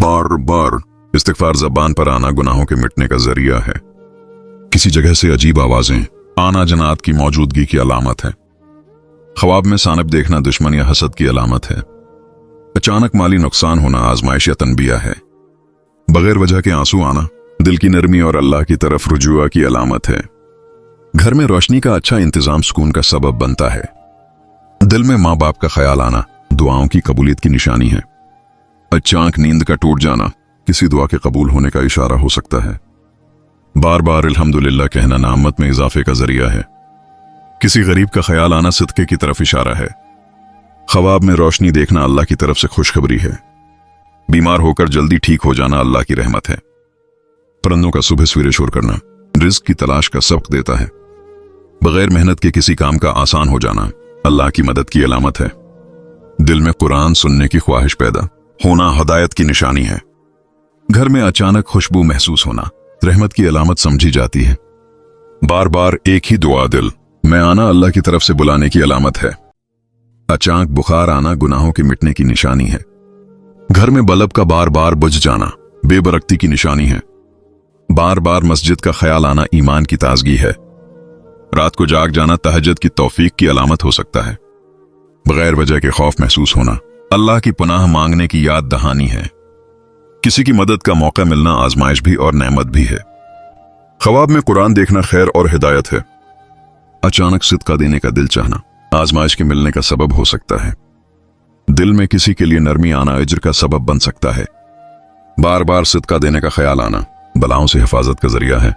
बार बार इस्तिग़फ़ार ज़बान पर आना गुनाहों के मिटने का जरिया है। किसी जगह से अजीब आवाजें आना जन्नात की मौजूदगी की अलामत है। ख्वाब में सानब देखना दुश्मन या हसद की अलामत है। अचानक माली नुकसान होना आजमाइश या तनबिया है। बगैर वजह के आंसू आना दिल की नरमी और अल्लाह की तरफ रुजुआ की अलामत है। घर में रोशनी का अच्छा इंतजाम सुकून का सबब बनता है। दिल में माँ बाप का ख्याल आना दुआओं की कबूलियत की निशानी है। अचानक नींद का टूट जाना किसी दुआ के कबूल होने का इशारा हो सकता है। बार बार अल्हम्दुलिल्लाह कहना नामत में इजाफे का जरिया है। किसी गरीब का ख्याल आना सदके की तरफ इशारा है। ख्वाब में रोशनी देखना अल्लाह की तरफ से खुशखबरी है। बीमार होकर जल्दी ठीक हो जाना अल्लाह की रहमत है। परिंदों का सुबह सवेरे शोर करना रिज़्क़ की तलाश का सबक देता है। बगैर मेहनत के किसी काम का आसान हो जाना अल्लाह की मदद की अलामत है। दिल में कुरान सुनने की ख्वाहिश पैदा होना हदायत की निशानी है। घर में अचानक खुशबू महसूस होना रहमत की अलामत समझी जाती है। बार बार एक ही दुआ दिल में आना अल्लाह की तरफ से बुलाने की अलामत है। अचानक बुखार आना गुनाहों के मिटने की निशानी है। घर में बल्ब का बार बार बुझ जाना बेबरकती की निशानी है। बार बार मस्जिद का ख्याल आना ईमान की ताजगी है। रात को जाग जाना तहज्जुद की तौफीक की अलामत हो सकता है। बगैर वजह के खौफ महसूस होना अल्लाह की पनाह मांगने की याद दहानी है। किसी की मदद का मौका मिलना आजमाइश भी और नेमत भी है। ख्वाब में कुरान देखना खैर और हिदायत है। अचानक सिदका देने का दिल चाहना आजमाइश के मिलने का सबब हो सकता है। दिल में किसी के लिए नरमी आना अज्र का सबब बन सकता है। बार बार सिदका देने का ख्याल आना बलाओं से हिफाजत का जरिया है।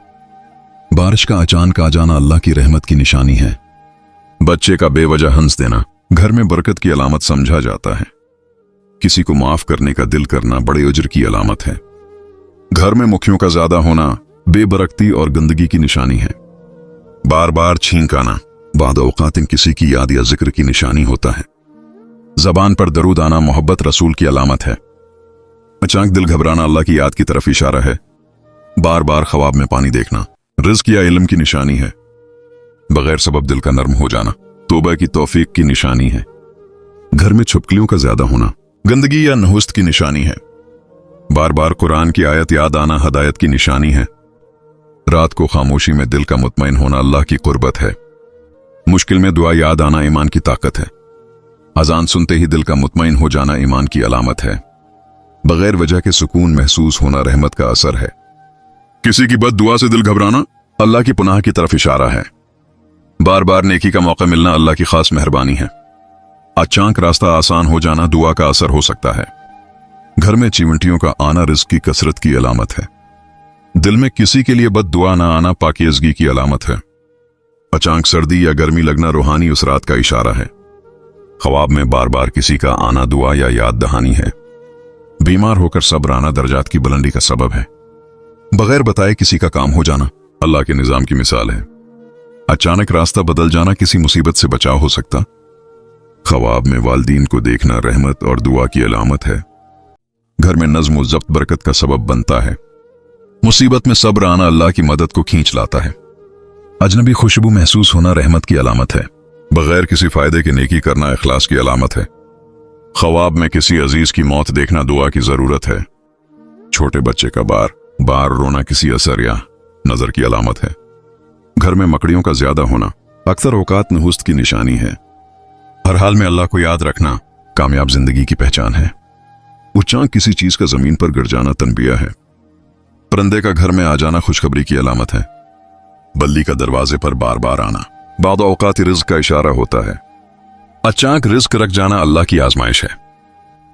बारिश का अचानक आ जाना अल्लाह की रहमत की निशानी है। बच्चे का बेवजह हंस देना घर में बरकत की अलामत समझा जाता है। किसी को माफ करने का दिल करना बड़े अज्र की अलामत है। घर में मुखियों का ज्यादा होना बेबरकती और गंदगी की निशानी है। बार बार छींक आना बाद औकात किसी की याद या जिक्र की निशानी होता है। जबान पर दरूद आना मोहब्बत रसूल की अलामत है। अचानक दिल घबराना अल्लाह की याद की तरफ इशारा है। बार बार ख्वाब में पानी देखना रिज़्क़ या इल्म की निशानी है। बगैर सबब दिल का नर्म हो जाना तौबा की तौफीक की निशानी है। घर में छुपकलियों का ज्यादा होना गंदगी या नहुस्त की निशानी है। बार बार कुरान की आयत याद आना हदायत की निशानी है। रात को खामोशी में दिल का मुतमईन होना अल्लाह की कुर्बत है। मुश्किल में दुआ याद आना ईमान की ताकत है। अजान सुनते ही दिल का मुतमईन हो जाना ईमान की अलामत है। बगैर वजह के सुकून महसूस होना रहमत का असर है। किसी की बद दुआ से दिल घबराना अल्लाह की पनाह की तरफ इशारा है। बार बार नेकी का मौका मिलना अल्लाह की खास मेहरबानी है। अचानक रास्ता आसान हो जाना दुआ का असर हो सकता है। घर में चिमटियों का आना रिज़्क़ की कसरत की अलामत है। दिल में किसी के लिए बद दुआ ना आना पाकीज़गी की अलामत है। अचानक सर्दी या गर्मी लगना रूहानी उसरात का इशारा है। ख्वाब में बार बार किसी का आना दुआ या याद दहानी है। बीमार होकर सब्र आना दर्जात की बुलंदी का सबब है। बगैर बताए किसी का काम हो जाना अल्लाह के निजाम की मिसाल है। अचानक रास्ता बदल जाना किसी मुसीबत से बचाव हो सकता। ख्वाब में वालदीन को देखना रहमत और दुआ की अलामत है। घर में नज़्म व ज़ब्त बरकत का सबब बनता है। मुसीबत में सब्र आना अल्लाह की मदद को खींच लाता है। अजनबी खुशबू महसूस होना रहमत की अलामत है। बगैर किसी फायदे के नेकी करना इखलास की अलामत है। ख्वाब में किसी अजीज की मौत देखना दुआ की जरूरत है। छोटे बच्चे का बार बार रोना किसी असर या नजर की अलामत है। घर में मकड़ियों का ज्यादा होना अक्सर औकात नहुस्त की निशानी है। हर हाल में अल्लाह को याद रखना कामयाब जिंदगी की पहचान है। अचानक किसी चीज का जमीन पर गिर जाना तनबिया है। परिंदे का घर में आ जाना खुशखबरी की अलामत है। बल्ली का दरवाजे पर बार बार आना बाद औकात रिज़्क़ का इशारा होता है। अचानक रिज़्क़ रख जाना अल्लाह की आजमाइश है।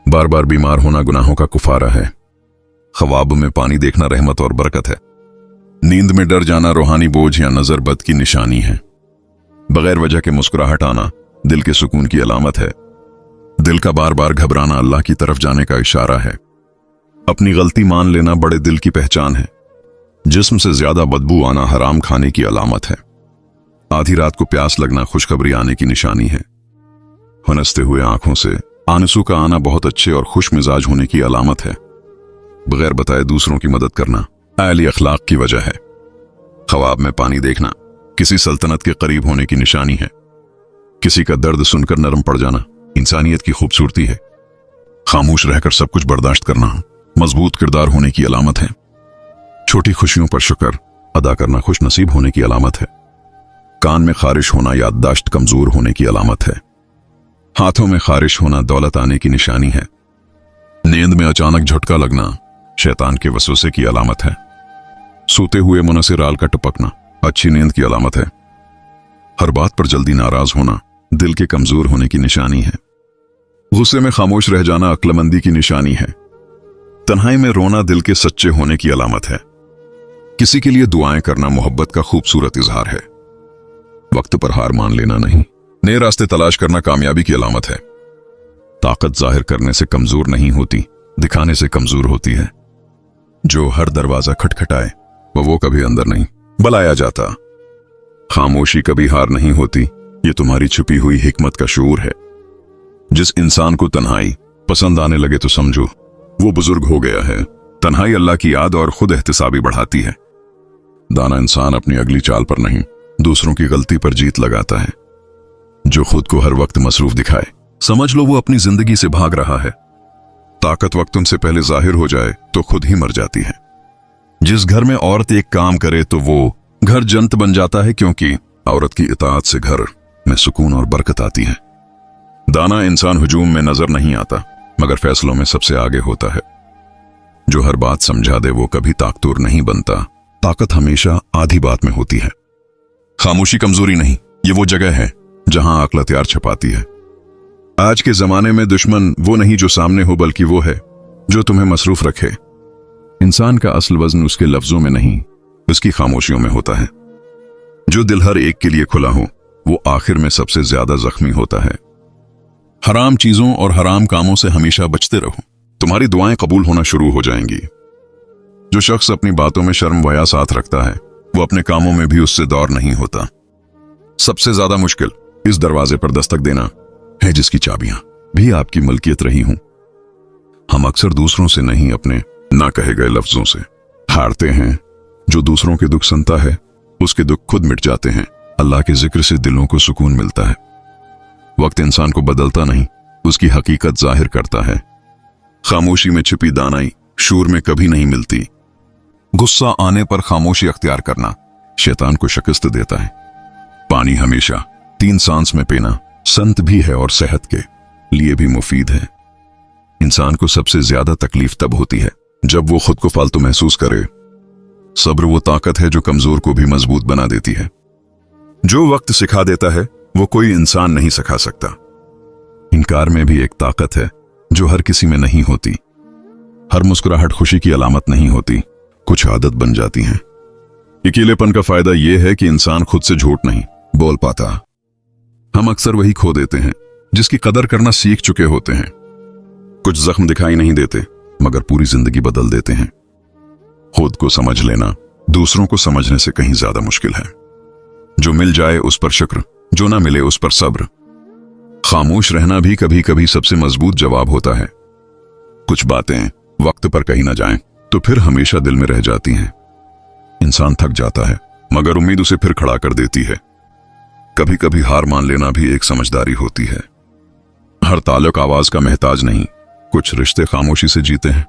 बार बार बीमार होना गुनाहों का कुफारा है। ख्वाब में पानी देखना रहमत और बरकत है। नींद में डर जाना रूहानी बोझ या नजर बद की निशानी है। बगैर वजह के मुस्कुराहट आना दिल के सुकून की अलामत है। दिल का बार बार घबराना अल्लाह की तरफ जाने का इशारा है। अपनी गलती मान लेना बड़े दिल की पहचान है। जिस्म से ज्यादा बदबू आना हराम खाने की अलामत है। आधी रात को प्यास लगना खुशखबरी आने की निशानी है। हंसते हुए आंखों से आंसू का आना बहुत अच्छे और खुश मिजाज होने की अलामत है। बगैर बताए दूसरों की मदद करना आली अखलाक की वजह है। ख्वाब में पानी देखना किसी सल्तनत के करीब होने की निशानी है। किसी का दर्द सुनकर नरम पड़ जाना इंसानियत की खूबसूरती है। खामोश रहकर सब कुछ बर्दाश्त करना मजबूत किरदार होने की अलामत है। छोटी खुशियों पर शुक्र अदा करना खुश नसीब होने की अलामत है। कान में खारिश होना याददाश्त कमजोर होने की अलामत है। हाथों में खारिश होना दौलत आने की निशानी है। नींद में अचानक झटका लगना शैतान के वसवसे की अलामत है। सोते हुए मुंह से राल का टपकना अच्छी नींद की अलामत है। हर बात पर जल्दी नाराज होना दिल के कमजोर होने की निशानी है। गुस्से में खामोश रह जाना अक्लमंदी की निशानी है। तन्हाई में रोना दिल के सच्चे होने की अलामत है। किसी के लिए दुआएं करना मोहब्बत का खूबसूरत इजहार है। वक्त पर हार मान लेना नहीं, नए रास्ते तलाश करना कामयाबी की अलामत है। ताकत जाहिर करने से कमजोर नहीं होती, दिखाने से कमजोर होती है। जो हर दरवाजा खटखटाए वो कभी अंदर नहीं बुलाया जाता। खामोशी कभी हार नहीं होती, ये तुम्हारी छुपी हुई हिकमत का शऊर है। जिस इंसान को तन्हाई पसंद आने लगे तो समझो वो बुजुर्ग हो गया है। तन्हाई अल्लाह की याद और खुद एहतिसाबी बढ़ाती है। दाना इंसान अपनी अगली चाल पर नहीं, दूसरों की गलती पर जीत लगाता है। जो खुद को हर वक्त मसरूफ दिखाए समझ लो वो अपनी जिंदगी से भाग रहा है। ताकत वक्त उनसे पहले जाहिर हो जाए तो खुद ही मर जाती है। जिस घर में औरत एक काम करे तो वो घर जन्नत बन जाता है, क्योंकि औरत की इताअत से घर में सुकून और बरकत आती है। दाना इंसान हुजूम में नजर नहीं आता मगर फैसलों में सबसे आगे होता है। जो हर बात समझा दे वो कभी ताकतवर नहीं बनता। ताकत हमेशा आधी बात में होती है। खामोशी कमजोरी नहीं, ये वो जगह है जहां अक्ल हथियार छपाती है। आज के जमाने में दुश्मन वो नहीं जो सामने हो, बल्कि वो है जो तुम्हें मसरूफ रखे। इंसान का असल वजन उसके लफ्जों में नहीं, उसकी खामोशियों में होता है। जो दिल हर एक के लिए खुला हो वो आखिर में सबसे ज्यादा जख्मी होता है। हराम चीजों और हराम कामों से हमेशा बचते रहो, तुम्हारी दुआएं कबूल होना शुरू हो जाएंगी। जो शख्स अपनी बातों में शर्म वया साथ रखता है वो अपने कामों में भी उससे दौर नहीं होता। सबसे ज्यादा मुश्किल इस दरवाजे पर दस्तक देना है जिसकी चाबियां भी आपकी मलकियत रही हूं। हम अक्सर दूसरों से नहीं, अपने ना कहे गए लफ्जों से हारते हैं। जो दूसरों के दुख सुनता है उसके दुख खुद मिट जाते हैं। अल्लाह के जिक्र से दिलों को सुकून मिलता है। वक्त इंसान को बदलता नहीं, उसकी हकीकत जाहिर करता है। खामोशी में छिपी दानाई शूर में कभी नहीं मिलती। गुस्सा आने पर खामोशी अख्तियार करना शैतान को शिकस्त देता है। पानी हमेशा 3 सांस में पीना संत भी है और सेहत के लिए भी मुफीद है। इंसान को सबसे ज्यादा तकलीफ तब होती है जब वो खुद को फालतू महसूस करे। सब्र वो ताकत है जो कमजोर को भी मजबूत बना देती है। जो वक्त सिखा देता है वो कोई इंसान नहीं सिखा सकता। इनकार में भी एक ताकत है जो हर किसी में नहीं होती। हर मुस्कुराहट खुशी की अलामत नहीं होती, कुछ आदत बन जाती हैं। अकेलेपन का फायदा यह है कि इंसान खुद से झूठ नहीं बोल पाता। हम अक्सर वही खो देते हैं जिसकी कदर करना सीख चुके होते हैं। कुछ जख्म दिखाई नहीं देते मगर पूरी जिंदगी बदल देते हैं। खुद को समझ लेना दूसरों को समझने से कहीं ज्यादा मुश्किल है। जो मिल जाए उस पर शुक्र, जो ना मिले उस पर सब्र। खामोश रहना भी कभी कभी सबसे मजबूत जवाब होता है। कुछ बातें वक्त पर कही ना जाएं तो फिर हमेशा दिल में रह जाती हैं। इंसान थक जाता है मगर उम्मीद उसे फिर खड़ा कर देती है। कभी कभी हार मान लेना भी एक समझदारी होती है। हर ताल्लुक आवाज का महताज नहीं, कुछ रिश्ते खामोशी से जीते हैं।